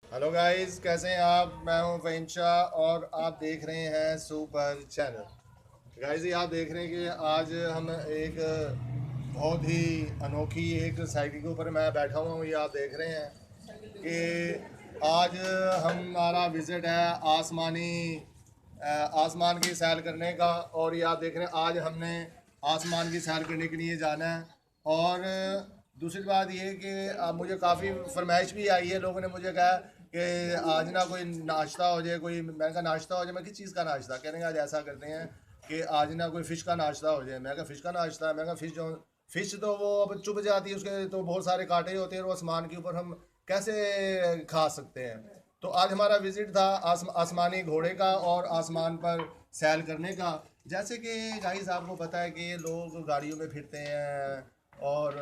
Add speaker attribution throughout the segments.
Speaker 1: Hello guys, कैसे हैं आप? मैं हूं फ़हीम शाह और आप देख रहे हैं सुपर चैनल। गाइस, ये आप देख रहे हैं कि आज हम एक बहुत ही अनोखी एक साइकिल के ऊपर मैं बैठा हुआ हूँ। ये आप देख रहे हैं कि आज हमारा विज़िट है आसमान की सैर करने का। और ये आप देख रहे हैं आज हमने आसमान की सैर करने के लिए जाना है। और दूसरी बात ये कि मुझे काफ़ी फरमाइश भी आई है, लोगों ने मुझे कहा कि आज ना कोई नाश्ता हो जाए। कोई मैं कहा नाश्ता हो जाए, मैं किस चीज़ का नाश्ता? कह रहे हैं आज ऐसा करते हैं कि आज ना कोई फ़िश का नाश्ता हो जाए। मैं कहा फ़िश का नाश्ता? मैं कहा फ़िश तो वो अब चुभ जाती है, उसके तो बहुत सारे कांटे होते हैं और आसमान के ऊपर हम कैसे खा सकते हैं। तो आज हमारा विजिट था आसमानी घोड़े का और आसमान पर सैर करने का। जैसे कि गाइस आपको पता है कि लोग गाड़ियों में फिरते हैं और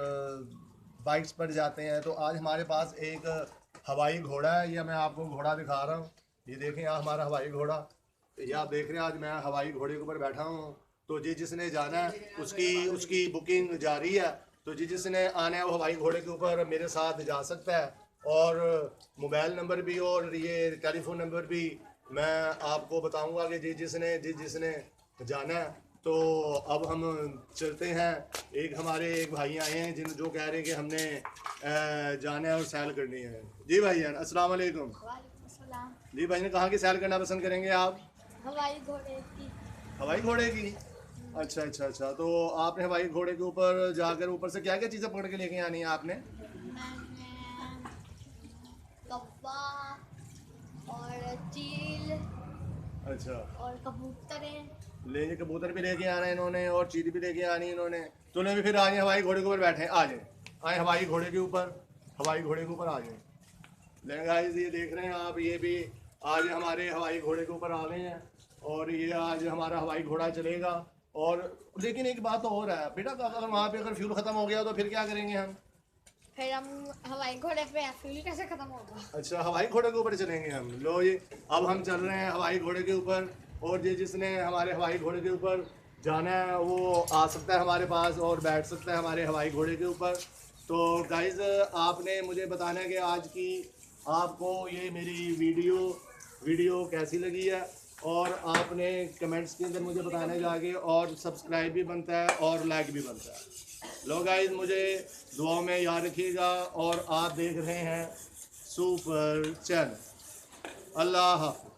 Speaker 1: बाइक्स पर जाते हैं, तो आज हमारे पास एक हवाई घोड़ा है। ये मैं आपको घोड़ा दिखा रहा हूँ। ये देखें, यहाँ हमारा हवाई घोड़ा। ये आप देख रहे हैं, आज मैं हवाई घोड़े के ऊपर बैठा हूँ। तो जिसने जाना है उसकी उसकी बुकिंग जारी है। तो जिसने आना है वो हवाई घोड़े के ऊपर मेरे साथ जा सकता है। और मोबाइल नंबर भी और ये टेलीफोन नंबर भी मैं आपको बताऊंगा कि जिसने जाना है। तो अब हम चलते हैं। एक भाई आए हैं जिन जो कह रहे हैं कि हमने जाना है और सैर करनी है। जी भाई जान, अस्सलाम वालेकुम।
Speaker 2: वालेकुम सलाम।
Speaker 1: जी भाई ने कहाँ की सैर करना पसंद करेंगे आप?
Speaker 2: हवाई घोड़े की।
Speaker 1: हवाई घोड़े की। अच्छा अच्छा अच्छा, तो आपने हवाई घोड़े के ऊपर जाकर ऊपर से क्या क्या चीज़ें पकड़ के लेके आनी है आपने?
Speaker 2: मैंने कौवा और चील
Speaker 1: अच्छा।
Speaker 2: और कबूतरें।
Speaker 1: ले ये कबूतर भी लेके आना है इन्होंने और चील भी लेके आनी है इन्होंने। तो उन्हें भी फिर आए हवाई घोड़े के ऊपर बैठे आ जाए। आए हवाई घोड़े के ऊपर, हवाई घोड़े के ऊपर आ जाए। लेकिन गाइस ये देख रहे हैं आप, ये भी आज हमारे हवाई घोड़े के ऊपर आ गए हैं। और ये आज हमारा हवाई घोड़ा चलेगा। और लेकिन एक बात और है बेटा, अगर वहाँ पे अगर फ्यूल ख़त्म हो गया तो फिर क्या करेंगे हम?
Speaker 2: फिर हम हवाई घोड़े पे फ्यूल कैसे खत्म होगा?
Speaker 1: अच्छा, हवाई घोड़े के ऊपर चलेंगे हम। लो ये अब हम चल रहे हैं हवाई घोड़े के ऊपर। और ये जिसने हमारे हवाई घोड़े के ऊपर जाना है वो आ सकता है हमारे पास और बैठ सकता है हमारे हवाई घोड़े के ऊपर। तो गाइज़, आपने मुझे बताना है कि आज की आपको ये मेरी वीडियो कैसी लगी है। और आपने कमेंट्स के अंदर मुझे बताना है जाके, और सब्सक्राइब भी बनता है और लाइक भी बनता है। लो गाइस, मुझे दुआओं में याद रखिएगा। और आप देख रहे हैं सुपर चैनल। अल्लाह हाफ़िज़।